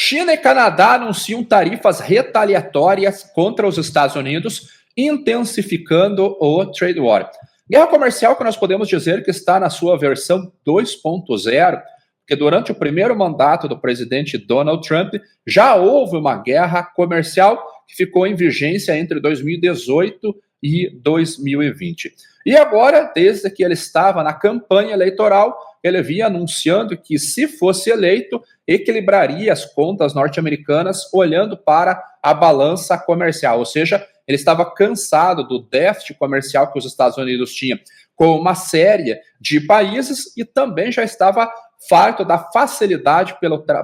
China e Canadá anunciam tarifas retaliatórias contra os Estados Unidos, intensificando o trade war. Guerra comercial que nós podemos dizer que está na sua versão 2.0, porque durante o primeiro mandato do presidente Donald Trump já houve uma guerra comercial que ficou em vigência entre 2018 e 2020. E agora, desde que ele estava na campanha eleitoral, ele vinha anunciando que, se fosse eleito, equilibraria as contas norte-americanas olhando para a balança comercial, ou seja, ele estava cansado do déficit comercial que os Estados Unidos tinham com uma série de países e também já estava farto da facilidade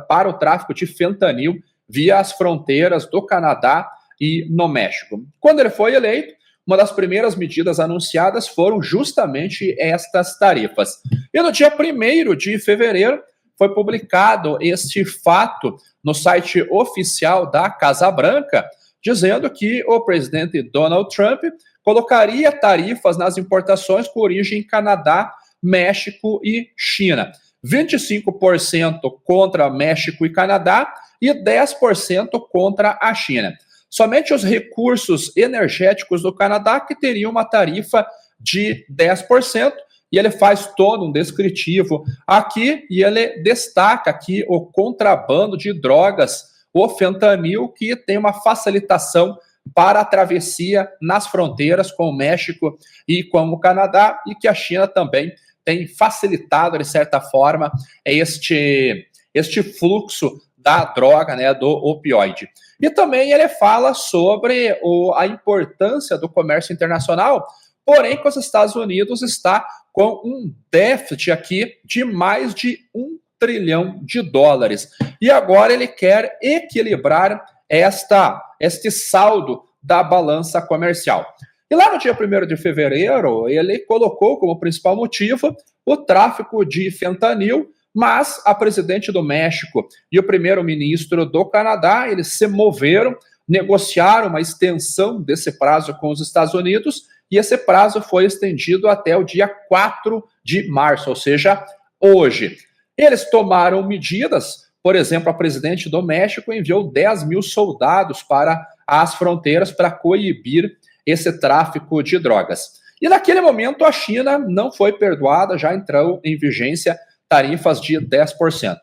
para o tráfico de fentanil via as fronteiras do Canadá e no México. Quando ele foi eleito, uma das primeiras medidas anunciadas foram justamente estas tarifas. E no dia 1º de fevereiro foi publicado este fato no site oficial da Casa Branca, dizendo que o presidente Donald Trump colocaria tarifas nas importações com origem Canadá, México e China. 25% contra México e Canadá e 10% contra a China. Somente os recursos energéticos do Canadá que teriam uma tarifa de 10%, e ele faz todo um descritivo aqui, e ele destaca aqui o contrabando de drogas, o fentanil, que tem uma facilitação para a travessia nas fronteiras com o México e com o Canadá, e que a China também tem facilitado, de certa forma, este fluxo da droga, né, do opioide. E também ele fala sobre a importância do comércio internacional, porém que os Estados Unidos está com um déficit aqui de mais de $1 trilhão. E agora ele quer equilibrar este saldo da balança comercial. E lá no dia 1º de fevereiro, ele colocou como principal motivo o tráfico de fentanil, mas a presidente do México e o primeiro-ministro do Canadá, eles se moveram, negociaram uma extensão desse prazo com os Estados Unidos, e esse prazo foi estendido até o dia 4 de março, ou seja, hoje. Eles tomaram medidas, por exemplo, a presidente do México enviou 10 mil soldados para as fronteiras para coibir esse tráfico de drogas. E naquele momento a China não foi perdoada, já entrou em vigência tarifas de 10%.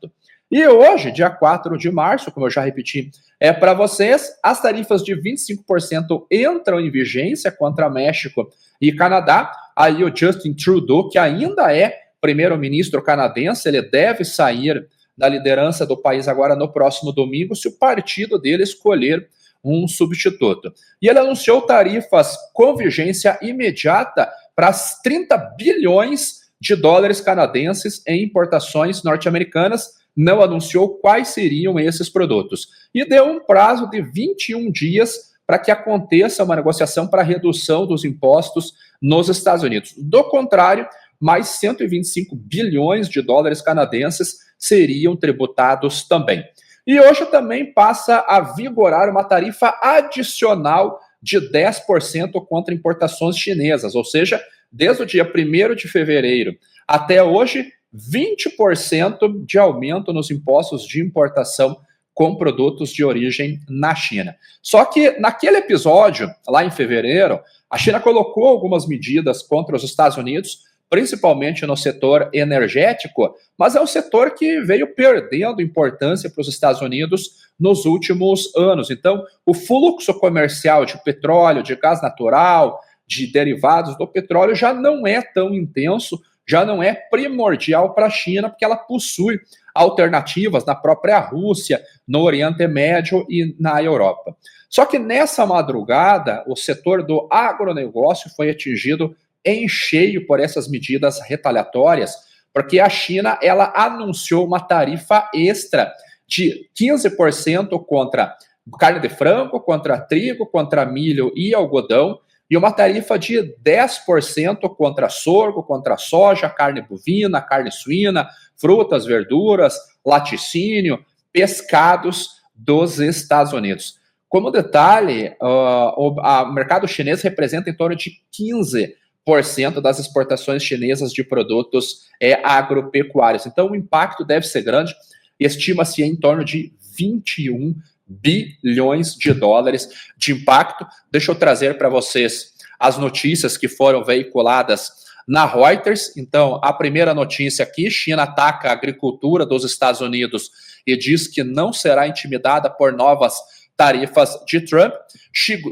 E hoje, dia 4 de março, como eu já repeti para vocês, as tarifas de 25% entram em vigência contra México e Canadá. Aí o Justin Trudeau, que ainda é primeiro-ministro canadense, ele deve sair da liderança do país agora no próximo domingo, se o partido dele escolher um substituto. E ele anunciou tarifas com vigência imediata para as 30 bilhões de dólares canadenses em importações norte-americanas, não anunciou quais seriam esses produtos. E deu um prazo de 21 dias para que aconteça uma negociação para redução dos impostos nos Estados Unidos. Do contrário, mais 125 bilhões de dólares canadenses seriam tributados também. E hoje também passa a vigorar uma tarifa adicional de 10% contra importações chinesas, ou seja, desde o dia 1º de fevereiro até hoje, 20% de aumento nos impostos de importação com produtos de origem na China. Só que naquele episódio, lá em fevereiro, a China colocou algumas medidas contra os Estados Unidos, principalmente no setor energético, mas é um setor que veio perdendo importância para os Estados Unidos nos últimos anos. Então, o fluxo comercial de petróleo, de gás natural, de derivados do petróleo já não é tão intenso, já não é primordial para a China, porque ela possui alternativas na própria Rússia, no Oriente Médio e na Europa. Só que nessa madrugada, o setor do agronegócio foi atingido em cheio por essas medidas retaliatórias, porque a China ela anunciou uma tarifa extra de 15% contra carne de frango, contra trigo, contra milho e algodão, e uma tarifa de 10% contra sorgo, contra soja, carne bovina, carne suína, frutas, verduras, laticínio, pescados dos Estados Unidos. Como detalhe, o mercado chinês representa em torno de 15% das exportações chinesas de produtos agropecuários. Então, o impacto deve ser grande. estima-se em torno de 21 bilhões de dólares de impacto. Deixa eu trazer para vocês as notícias que foram veiculadas na Reuters. Então, a primeira notícia aqui: China ataca a agricultura dos Estados Unidos e diz que não será intimidada por novas tarifas de Trump.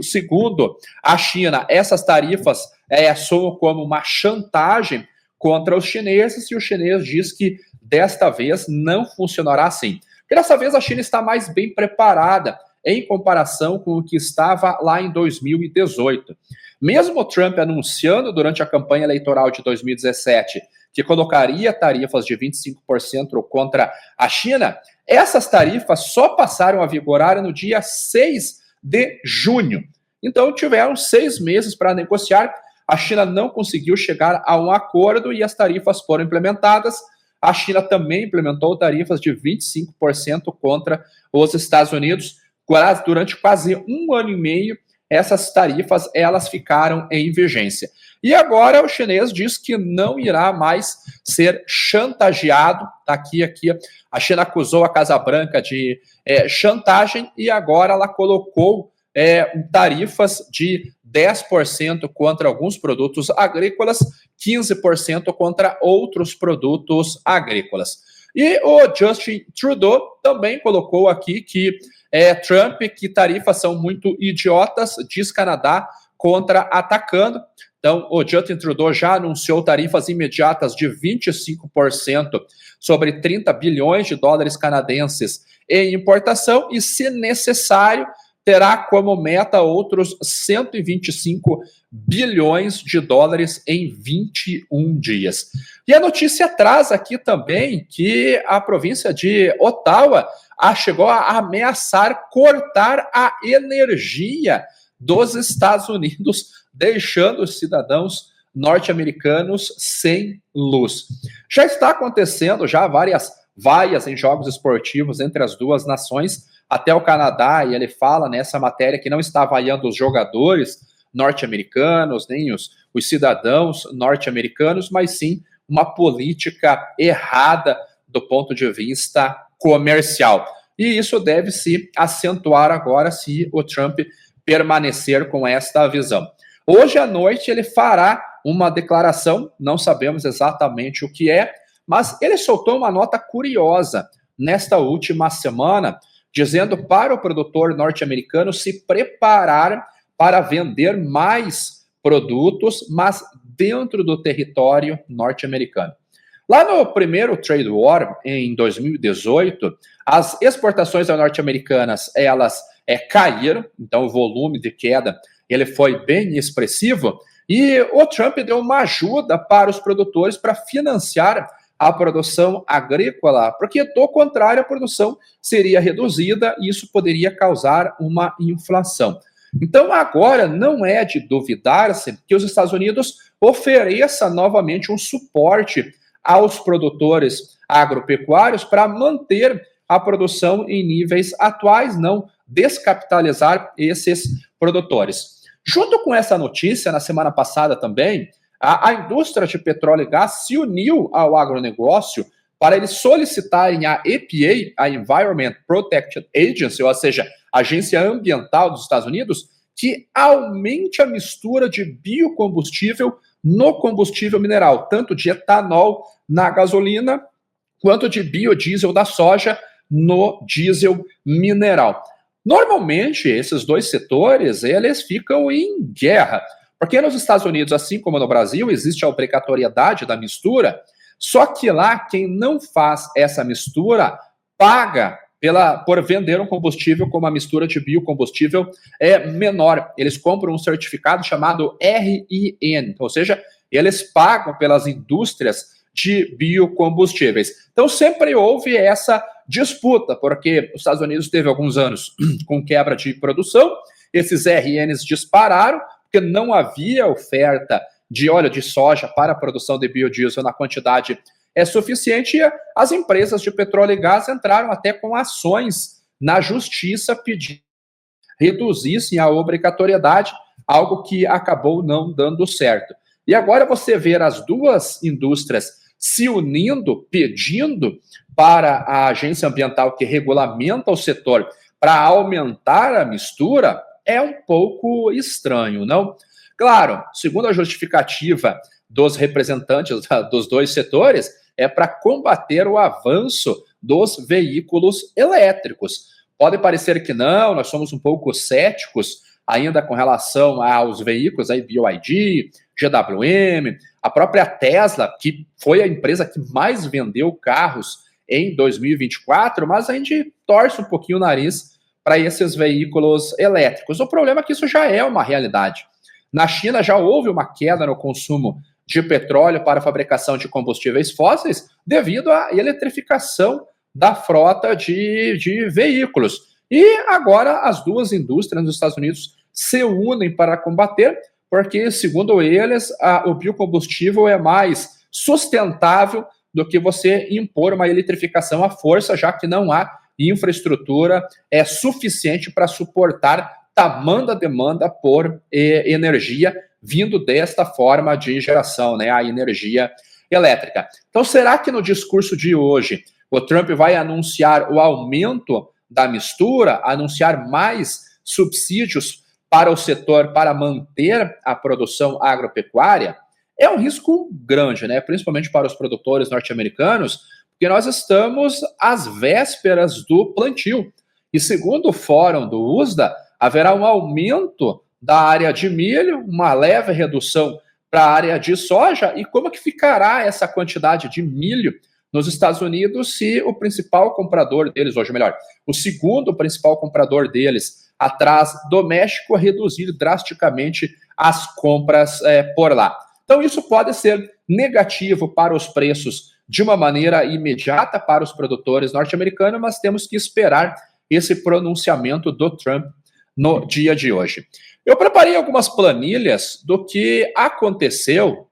Segundo a China, essas tarifas soam como uma chantagem contra os chineses, e o chinês diz que desta vez não funcionará assim. Porque dessa vez a China está mais bem preparada em comparação com o que estava lá em 2018. Mesmo Trump anunciando durante a campanha eleitoral de 2017 que colocaria tarifas de 25% contra a China, essas tarifas só passaram a vigorar no dia 6 de junho. Então tiveram 6 meses para negociar. A China não conseguiu chegar a um acordo e as tarifas foram implementadas. A China também implementou tarifas de 25% contra os Estados Unidos. Durante quase um ano e meio, essas tarifas elas ficaram em vigência. E agora o chinês diz que não irá mais ser chantageado. Aqui, a China acusou a Casa Branca de chantagem e agora ela colocou tarifas de 10% contra alguns produtos agrícolas, 15% contra outros produtos agrícolas. E o Justin Trudeau também colocou aqui que Trump, que tarifas são muito idiotas, diz Canadá contra-atacando. Então, o Justin Trudeau já anunciou tarifas imediatas de 25% sobre 30 bilhões de dólares canadenses em importação e, se necessário, terá como meta outros 125 bilhões de dólares em 21 dias. E a notícia traz aqui também que a província de Ottawa chegou a ameaçar cortar a energia dos Estados Unidos, deixando os cidadãos norte-americanos sem luz. Já está acontecendo várias vaias em jogos esportivos entre as duas nações, até o Canadá, e ele fala nessa matéria que não está vaiando os jogadores norte-americanos, nem os cidadãos norte-americanos, mas sim uma política errada do ponto de vista comercial. E isso deve se acentuar agora se o Trump permanecer com esta visão. Hoje à noite ele fará uma declaração, não sabemos exatamente o que é, mas ele soltou uma nota curiosa nesta última semana, dizendo para o produtor norte-americano se preparar para vender mais produtos, mas dentro do território norte-americano. Lá no primeiro trade war, em 2018, as exportações norte-americanas, elas caíram, então o volume de queda ele foi bem expressivo, e o Trump deu uma ajuda para os produtores para financiar a produção agrícola, porque, do contrário, a produção seria reduzida e isso poderia causar uma inflação. Então, agora não é de duvidar-se que os Estados Unidos ofereça novamente um suporte aos produtores agropecuários para manter a produção em níveis atuais, não descapitalizar esses produtores. Junto com essa notícia, na semana passada também, a indústria de petróleo e gás se uniu ao agronegócio para eles solicitarem à EPA, a Environment Protection Agency, ou seja, a Agência Ambiental dos Estados Unidos, que aumente a mistura de biocombustível no combustível mineral, tanto de etanol na gasolina, quanto de biodiesel da soja no diesel mineral. Normalmente, esses dois setores, eles ficam em guerra, porque nos Estados Unidos, assim como no Brasil, existe a obrigatoriedade da mistura, só que lá quem não faz essa mistura paga por vender um combustível com uma mistura de biocombustível menor. Eles compram um certificado chamado RIN, ou seja, eles pagam pelas indústrias de biocombustíveis. Então sempre houve essa disputa, porque os Estados Unidos teve alguns anos com quebra de produção, esses RNs dispararam, porque não havia oferta de óleo de soja para a produção de biodiesel na quantidade suficiente, e as empresas de petróleo e gás entraram até com ações na justiça pedindo que reduzissem a obrigatoriedade, algo que acabou não dando certo. E agora você vê as duas indústrias se unindo, pedindo para a agência ambiental que regulamenta o setor para aumentar a mistura, é um pouco estranho, não? Claro, segundo a justificativa dos representantes dos dois setores, é para combater o avanço dos veículos elétricos. Pode parecer que não, nós somos um pouco céticos ainda com relação aos veículos, aí BYD, GWM, a própria Tesla, que foi a empresa que mais vendeu carros em 2024, mas a gente torce um pouquinho o nariz para esses veículos elétricos. O problema é que isso já é uma realidade. Na China já houve uma queda no consumo de petróleo para a fabricação de combustíveis fósseis devido à eletrificação da frota de veículos. E agora as duas indústrias nos Estados Unidos se unem para combater, porque, segundo eles, o biocombustível é mais sustentável do que você impor uma eletrificação à força, já que não há infraestrutura suficiente para suportar tamanha demanda por energia vindo desta forma de geração, né, a energia elétrica. Então, será que no discurso de hoje o Trump vai anunciar o aumento da mistura, anunciar mais subsídios para o setor para manter a produção agropecuária? É um risco grande, né? Principalmente para os produtores norte-americanos, porque nós estamos às vésperas do plantio. E segundo o fórum do USDA, haverá um aumento da área de milho, uma leve redução para a área de soja. E como que ficará essa quantidade de milho nos Estados Unidos se o principal comprador deles, hoje melhor, o segundo principal comprador deles atrás do México, reduzir drasticamente as compras por lá? Então isso pode ser negativo para os preços de uma maneira imediata para os produtores norte-americanos, mas temos que esperar esse pronunciamento do Trump no dia de hoje. Eu preparei algumas planilhas do que aconteceu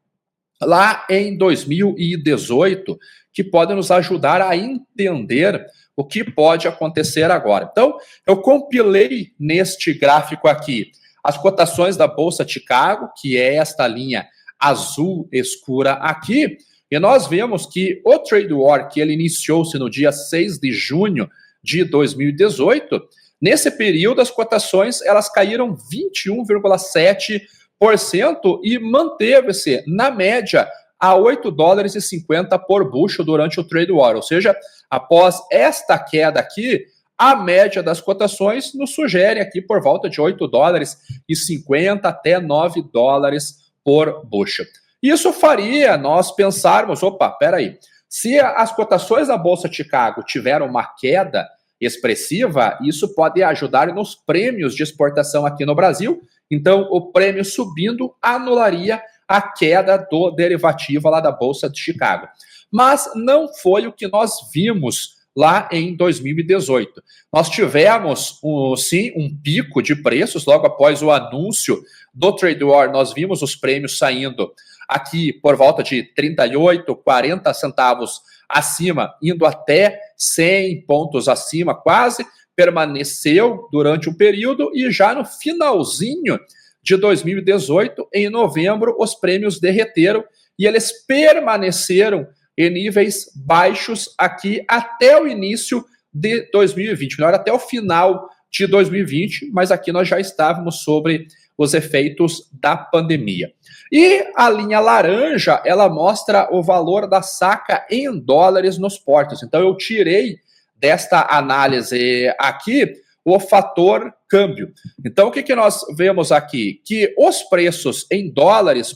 lá em 2018, que podem nos ajudar a entender o que pode acontecer agora. Então, eu compilei neste gráfico aqui as cotações da Bolsa de Chicago, que é esta linha azul escura aqui, e nós vemos que o Trade War, que ele iniciou-se no dia 6 de junho de 2018, nesse período as cotações elas caíram 21,7% e manteve-se na média a $8,50 por bushel durante o Trade War, ou seja, após esta queda aqui, a média das cotações nos sugere aqui por volta de $8,50 até $9 por bushel. Isso faria nós pensarmos, peraí, se as cotações da Bolsa de Chicago tiveram uma queda expressiva, isso pode ajudar nos prêmios de exportação aqui no Brasil, então o prêmio subindo anularia a queda do derivativo lá da Bolsa de Chicago. Mas não foi o que nós vimos lá em 2018. Nós tivemos, sim, um pico de preços logo após o anúncio do Trade War. Nós vimos os prêmios saindo aqui por volta de 38, 40 centavos acima, indo até 100 pontos acima, quase, permaneceu durante o período e já no finalzinho de 2018, em novembro, os prêmios derreteram e eles permaneceram em níveis baixos aqui até o início de 2020, melhor, até o final de 2020, mas aqui nós já estávamos sobre os efeitos da pandemia. E a linha laranja, ela mostra o valor da saca em dólares nos portos. Então eu tirei desta análise aqui o fator câmbio. Então, o que nós vemos aqui? Que os preços em dólares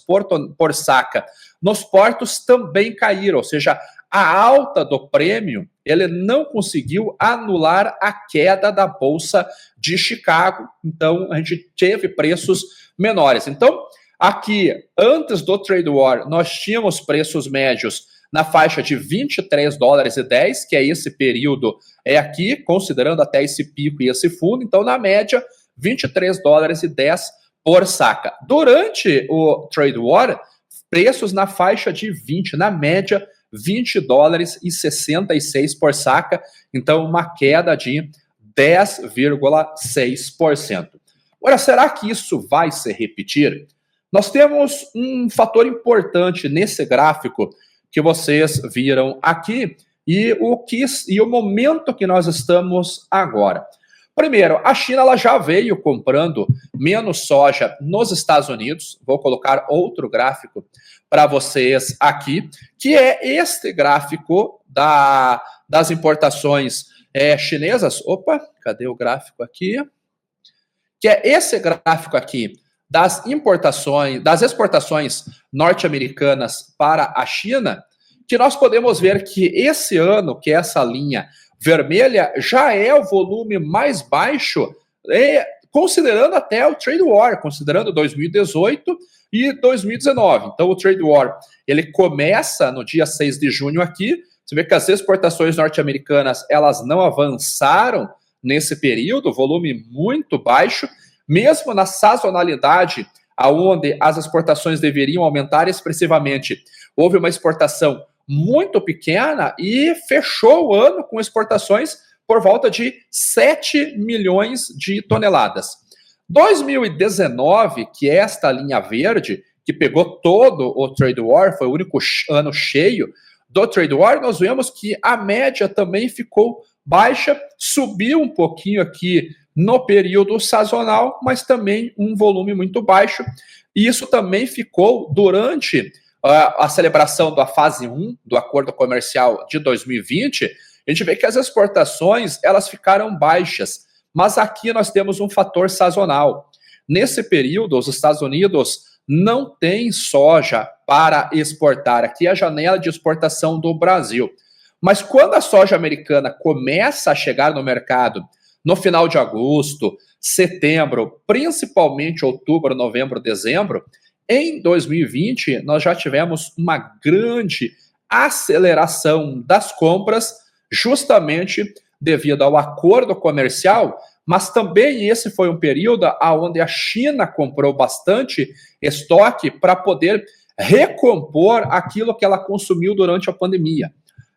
por saca nos portos também caíram, ou seja, a alta do prêmio, ele não conseguiu anular a queda da Bolsa de Chicago, então a gente teve preços menores. Então, aqui, antes do Trade War, nós tínhamos preços médios na faixa de $23,10, que é esse período aqui, considerando até esse pico e esse fundo. Então, na média, $23,10 por saca. Durante o Trade War, preços na faixa de 20, na média, $20,66 por saca. Então, uma queda de 10,6%. Agora, será que isso vai se repetir? Nós temos um fator importante nesse gráfico que vocês viram aqui e o momento que nós estamos agora. Primeiro, a China ela já veio comprando menos soja nos Estados Unidos. Vou colocar outro gráfico para vocês aqui, que é este gráfico das importações chinesas. Opa, cadê o gráfico aqui? Que é esse gráfico aqui das importações, das exportações norte-americanas para a China, que nós podemos ver que esse ano, que essa linha vermelha, já é o volume mais baixo, considerando até o Trade War, considerando 2018 e 2019. Então, o Trade War, ele começa no dia 6 de junho aqui. Você vê que as exportações norte-americanas, elas não avançaram nesse período, volume muito baixo, mesmo na sazonalidade, aonde as exportações deveriam aumentar expressivamente. Houve uma exportação muito pequena e fechou o ano com exportações por volta de 7 milhões de toneladas. 2019, que é esta linha verde, que pegou todo o Trade War, foi o único ano cheio do Trade War, nós vemos que a média também ficou baixa, subiu um pouquinho aqui no período sazonal, mas também um volume muito baixo. E isso também ficou durante a celebração da fase 1 do acordo comercial de 2020. A gente vê que as exportações elas ficaram baixas, mas aqui nós temos um fator sazonal. Nesse período, os Estados Unidos não têm soja para exportar. Aqui é a janela de exportação do Brasil. Mas quando a soja americana começa a chegar no mercado no final de agosto, setembro, principalmente outubro, novembro, dezembro, em 2020 nós já tivemos uma grande aceleração das compras, justamente devido ao acordo comercial, mas também esse foi um período onde a China comprou bastante estoque para poder recompor aquilo que ela consumiu durante a pandemia.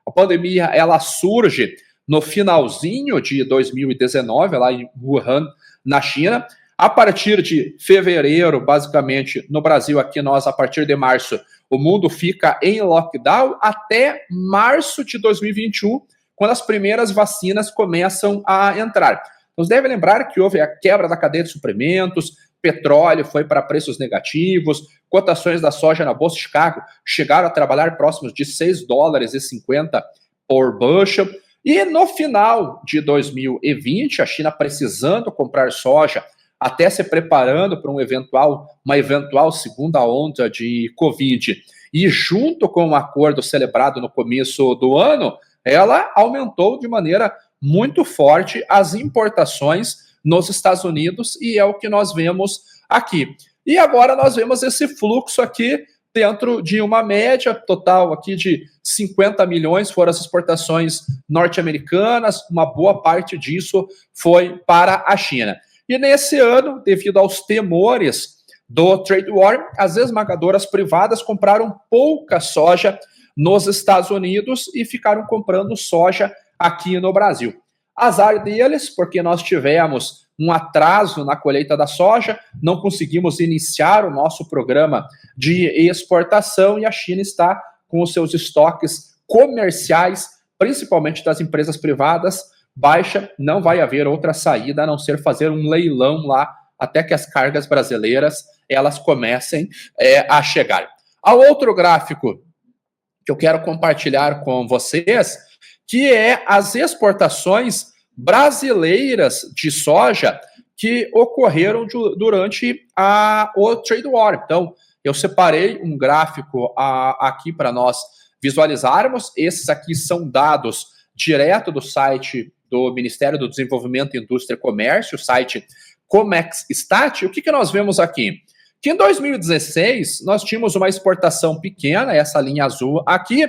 A pandemia ela surge no finalzinho de 2019, lá em Wuhan, na China. A partir de fevereiro, basicamente, no Brasil, aqui nós, a partir de março, o mundo fica em lockdown até março de 2021, quando as primeiras vacinas começam a entrar. Nos deve lembrar que houve a quebra da cadeia de suprimentos, petróleo foi para preços negativos, cotações da soja na Bolsa de Chicago chegaram a trabalhar próximos de $6,50 por bushel. E no final de 2020, a China precisando comprar soja, até se preparando para uma eventual segunda onda de Covid, e junto com o acordo celebrado no começo do ano, ela aumentou de maneira muito forte as importações nos Estados Unidos, e é o que nós vemos aqui. E agora nós vemos esse fluxo aqui dentro de uma média total aqui de 50 milhões foram as exportações norte-americanas, uma boa parte disso foi para a China. E nesse ano, devido aos temores do Trade War, as esmagadoras privadas compraram pouca soja nos Estados Unidos e ficaram comprando soja aqui no Brasil. Azar deles, porque nós tivemos um atraso na colheita da soja, não conseguimos iniciar o nosso programa de exportação e a China está com os seus estoques comerciais, principalmente das empresas privadas, baixa. Não vai haver outra saída a não ser fazer um leilão lá até que as cargas brasileiras elas comecem a chegar. Há outro gráfico que eu quero compartilhar com vocês, que é as exportações brasileiras de soja que ocorreram durante o Trade War. Então, eu separei um gráfico aqui para nós visualizarmos. Esses aqui são dados direto do site do Ministério do Desenvolvimento, Indústria e Comércio, o site Comexstat. O que nós vemos aqui? Que em 2016 nós tínhamos uma exportação pequena, essa linha azul aqui,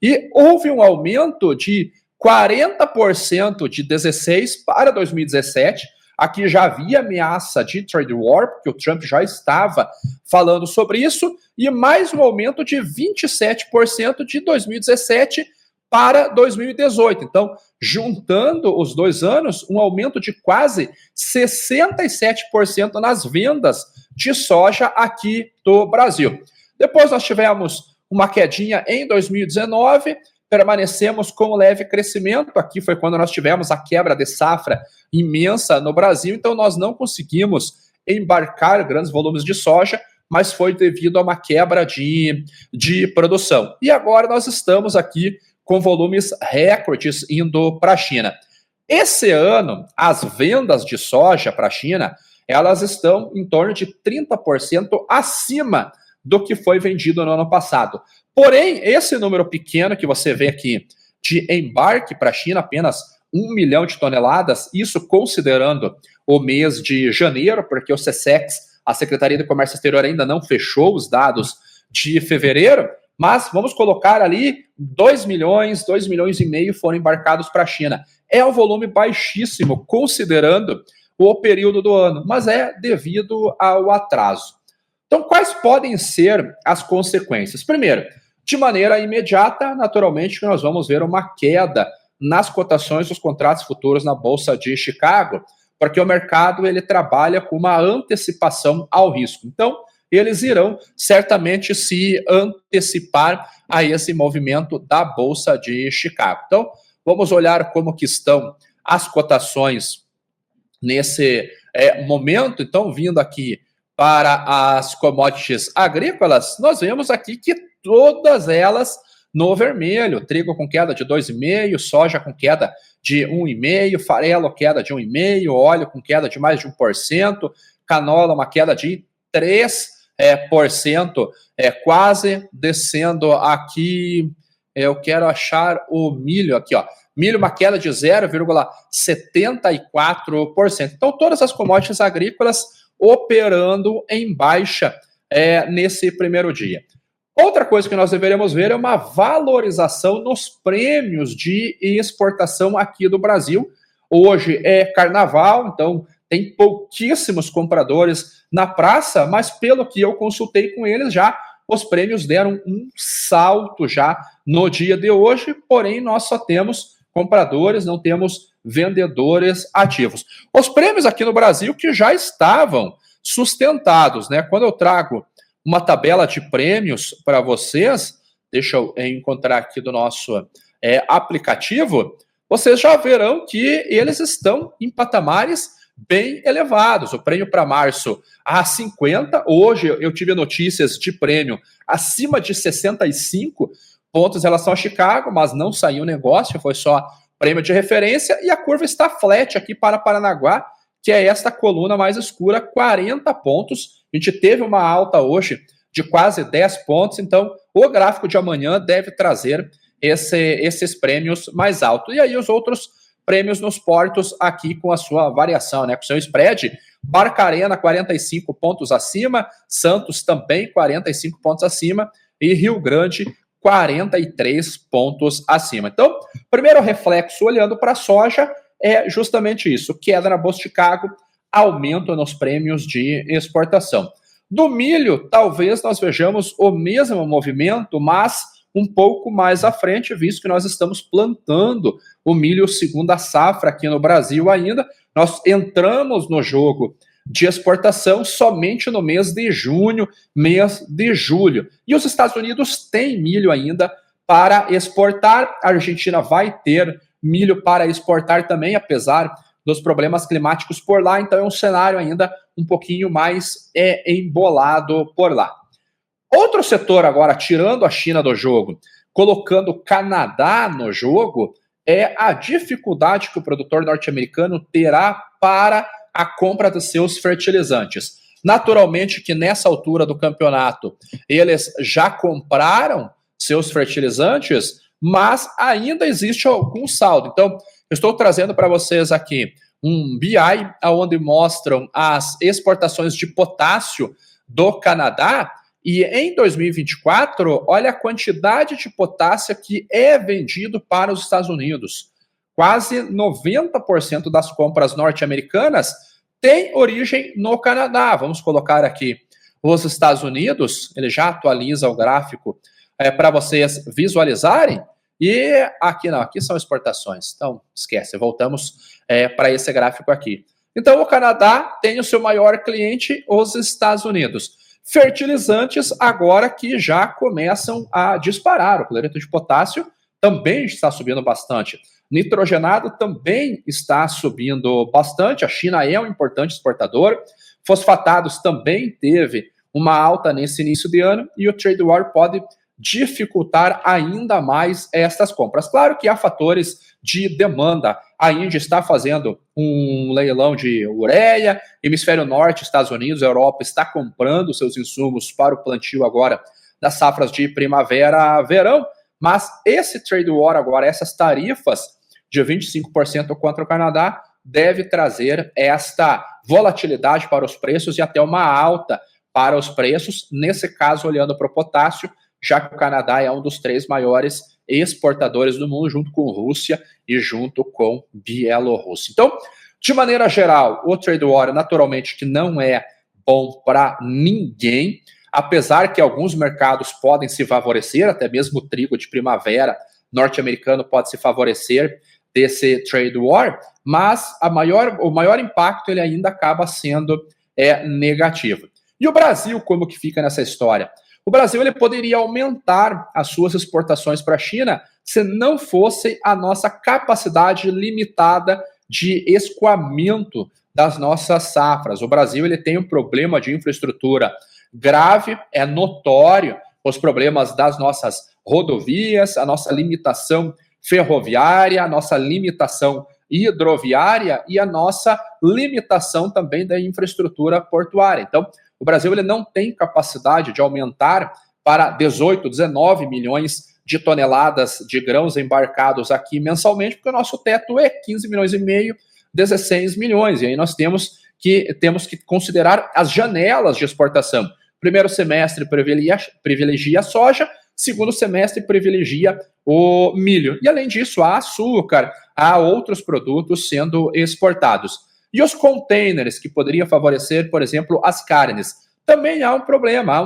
e houve um aumento de 40% de 16 para 2017. Aqui já havia ameaça de trade war, porque o Trump já estava falando sobre isso, e mais um aumento de 27% de 2017 para 2018. Então, juntando os 2 anos, um aumento de quase 67% nas vendas de soja aqui do Brasil. Depois nós tivemos uma quedinha em 2019, permanecemos com leve crescimento. Aqui foi quando nós tivemos a quebra de safra imensa no Brasil, então nós não conseguimos embarcar grandes volumes de soja, mas foi devido a uma quebra de produção. E agora nós estamos aqui com volumes recordes indo para a China. Esse ano, as vendas de soja para a China, elas estão em torno de 30% acima do que foi vendido no ano passado. Porém, esse número pequeno que você vê aqui de embarque para a China, apenas 1 milhão de toneladas, isso considerando o mês de janeiro, porque o SECEX, a Secretaria de Comércio Exterior, ainda não fechou os dados de fevereiro, mas vamos colocar ali 2 milhões e meio foram embarcados para a China. É um volume baixíssimo, considerando o período do ano, mas é devido ao atraso. Então, quais podem ser as consequências? Primeiro, de maneira imediata, naturalmente, nós vamos ver uma queda nas cotações dos contratos futuros na Bolsa de Chicago, porque o mercado ele trabalha com uma antecipação ao risco. Então, eles irão certamente se antecipar a esse movimento da Bolsa de Chicago. Então, vamos olhar como que estão as cotações nesse momento. Então, vindo aqui para as commodities agrícolas, nós vemos aqui que todas elas no vermelho. Trigo com queda de 2,5%, soja com queda de 1,5%, farelo queda de 1,5%, óleo com queda de mais de 1%, canola uma queda de 3%, quase descendo aqui. Eu quero achar o milho aqui, ó. Milho uma queda de 0,74%. Então, todas as commodities agrícolas operando em baixa nesse primeiro dia. Outra coisa que nós deveremos ver é uma valorização nos prêmios de exportação aqui do Brasil. Hoje é carnaval, então tem pouquíssimos compradores na praça, mas pelo que eu consultei com eles já, os prêmios deram um salto já no dia de hoje, porém nós só temos compradores, não temos vendedores ativos. Os prêmios aqui no Brasil que já estavam sustentados, né? Quando eu trago uma tabela de prêmios para vocês, deixa eu encontrar aqui do nosso aplicativo, vocês já verão que eles estão em patamares bem elevados. O prêmio para março a 50, hoje eu tive notícias de prêmio acima de 65 pontos em relação a Chicago, mas não saiu negócio, foi só prêmio de referência, e a curva está flat aqui para Paranaguá, que é esta coluna mais escura, 40 pontos. A gente teve uma alta hoje de quase 10 pontos, então o gráfico de amanhã deve trazer esses prêmios mais altos. E aí os outros prêmios nos portos aqui com a sua variação, né? Com seu spread, Barcarena 45 pontos acima, Santos também 45 pontos acima e Rio Grande 43 pontos acima. Então, primeiro reflexo olhando para a soja é justamente isso, queda na Bolsa de Chicago, aumento nos prêmios de exportação. Do milho, talvez nós vejamos o mesmo movimento, mas um pouco mais à frente, visto que nós estamos plantando o milho segunda safra aqui no Brasil ainda. Nós entramos no jogo de exportação somente no mês de junho, mês de julho. E os Estados Unidos têm milho ainda para exportar. A Argentina vai ter milho para exportar também, apesar dos problemas climáticos por lá. Então é um cenário ainda um pouquinho mais embolado por lá. Outro setor agora, tirando a China do jogo, colocando o Canadá no jogo, é a dificuldade que o produtor norte-americano terá para a compra dos seus fertilizantes. Naturalmente que nessa altura do campeonato eles já compraram seus fertilizantes, mas ainda existe algum saldo. Então, eu estou trazendo para vocês aqui um BI onde mostram as exportações de potássio do Canadá. E em 2024, olha a quantidade de potássio que é vendido para os Estados Unidos. Quase 90% das compras norte-americanas tem origem no Canadá. Vamos colocar aqui os Estados Unidos, ele já atualiza o gráfico para vocês visualizarem. E aqui não, aqui são exportações. Então, esquece, voltamos para esse gráfico aqui. Então, o Canadá tem o seu maior cliente, os Estados Unidos. Fertilizantes agora que já começam a disparar. O cloreto de potássio também está subindo bastante. Nitrogenado também está subindo bastante. A China é um importante exportador. Fosfatados também teve uma alta nesse início de ano e o trade war pode dificultar ainda mais estas compras. Claro que há fatores de demanda. A Índia está fazendo um leilão de ureia, hemisfério norte, Estados Unidos, Europa está comprando seus insumos para o plantio agora das safras de primavera-verão, mas esse trade war agora, essas tarifas de 25% contra o Canadá, deve trazer esta volatilidade para os preços e até uma alta para os preços, nesse caso olhando para o potássio, já que o Canadá é um dos 3 maiores exportadores do mundo, junto com Rússia e junto com Bielorrússia. Então, de maneira geral, o trade war, naturalmente, que não é bom para ninguém, apesar que alguns mercados podem se favorecer, até mesmo o trigo de primavera norte-americano pode se favorecer desse trade war, mas o maior impacto ele ainda acaba sendo negativo. E o Brasil, como que fica nessa história? O Brasil ele poderia aumentar as suas exportações para a China se não fosse a nossa capacidade limitada de escoamento das nossas safras. O Brasil ele tem um problema de infraestrutura grave, é notório os problemas das nossas rodovias, a nossa limitação ferroviária, a nossa limitação hidroviária e a nossa limitação também da infraestrutura portuária. Então, o Brasil ele não tem capacidade de aumentar para 18, 19 milhões de toneladas de grãos embarcados aqui mensalmente, porque o nosso teto é 15 milhões e meio, 16 milhões. E aí nós temos que considerar as janelas de exportação. Primeiro semestre privilegia a soja, segundo semestre privilegia o milho. E além disso, há açúcar, há outros produtos sendo exportados. E os containers, que poderiam favorecer, por exemplo, as carnes. Também há um problema, há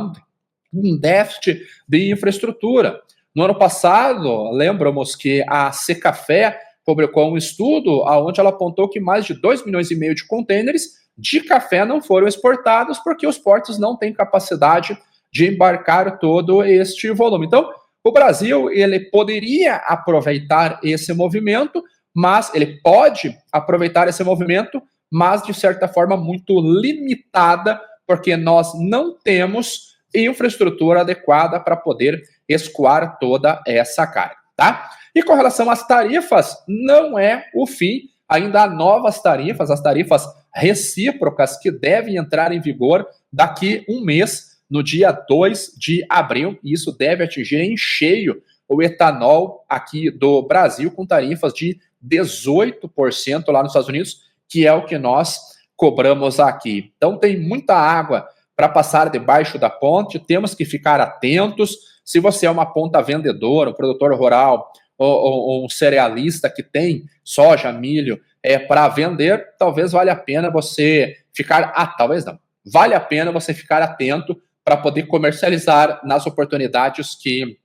um déficit de infraestrutura. No ano passado, lembramos que a Secafé publicou um estudo onde ela apontou que mais de 2 milhões e meio de containers de café não foram exportados porque os portos não têm capacidade de embarcar todo este volume. Então, o Brasil ele poderia aproveitar esse movimento, mas ele pode aproveitar esse movimento, mas de certa forma muito limitada, porque nós não temos infraestrutura adequada para poder escoar toda essa carga, tá? E com relação às tarifas, não é o fim, ainda há novas tarifas, as tarifas recíprocas que devem entrar em vigor daqui um mês, no dia 2 de abril, e isso deve atingir em cheio o etanol aqui do Brasil, com tarifas de 18% lá nos Estados Unidos, que é o que nós cobramos aqui. Então tem muita água para passar debaixo da ponte, temos que ficar atentos. Se você é uma ponta vendedora, um produtor rural ou um cerealista que tem soja, milho para vender, talvez valha a pena você ficar... talvez não. Vale a pena você ficar atento para poder comercializar nas oportunidades que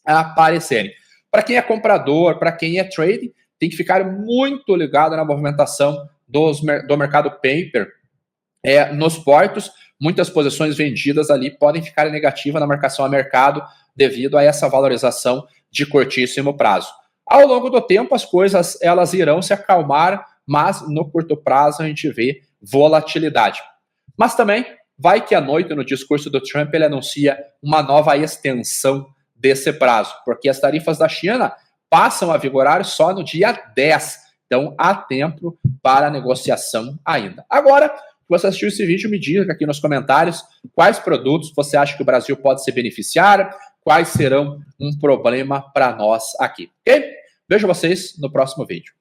aparecerem. Para quem é comprador, para quem é trading, tem que ficar muito ligado na movimentação do mercado paper nos portos. Muitas posições vendidas ali podem ficar negativas na marcação a mercado devido a essa valorização de curtíssimo prazo. Ao longo do tempo, as coisas elas irão se acalmar, mas no curto prazo a gente vê volatilidade. Mas também vai que à noite, no discurso do Trump, ele anuncia uma nova extensão desse prazo, porque as tarifas da China passam a vigorar só no dia 10. Então, há tempo para negociação ainda. Agora, você assistiu esse vídeo, me diga aqui nos comentários quais produtos você acha que o Brasil pode se beneficiar, quais serão um problema para nós aqui, ok? Vejo vocês no próximo vídeo.